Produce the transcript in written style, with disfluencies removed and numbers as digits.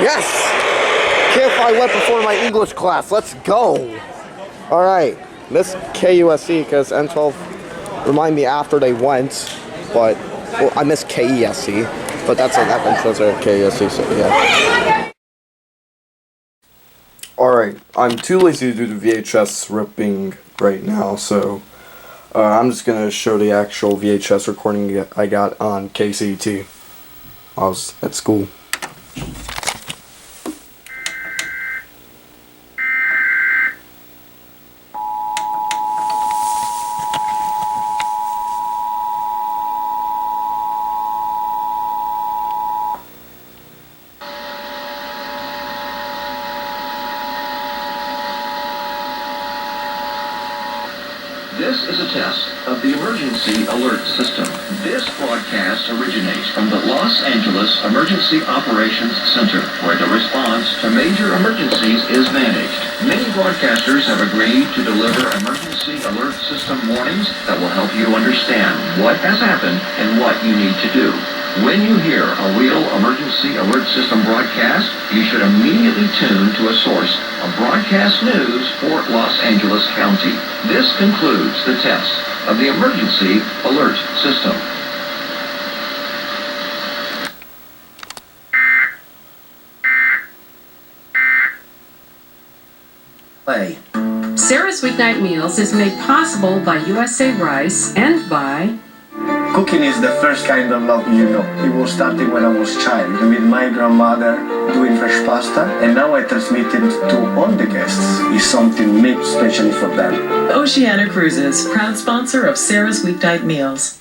Yes! Can't find went before my English class. Let's go! Alright, miss KUSC because N12 remind me after they went, but, well, I miss KESC, but that's an Evans or KUSC, so yeah. Alright, I'm too lazy to do the VHS ripping right now, so I'm just gonna show the actual VHS recording I got on KCT. I was at school. This is a test of the emergency alert system. This broadcast originates from the Los Angeles Emergency Operations Center, where the response to major emergencies is managed. Many broadcasters have agreed to deliver emergency alert system warnings that will help you understand what has happened and what you need to do. When you hear a real emergency alert system broadcast, you should immediately tune to a source of broadcast news for Los Angeles County. This concludes the test of the emergency alert system. Play. Sarah's Weeknight Meals is made possible by USA Rice and by... Cooking is the first kind of love you know. It was starting when I was a child with my grandmother doing fresh pasta, and now I transmit it to all the guests. It's something made specially for them. Oceana Cruises, proud sponsor of Sarah's Weeknight Meals.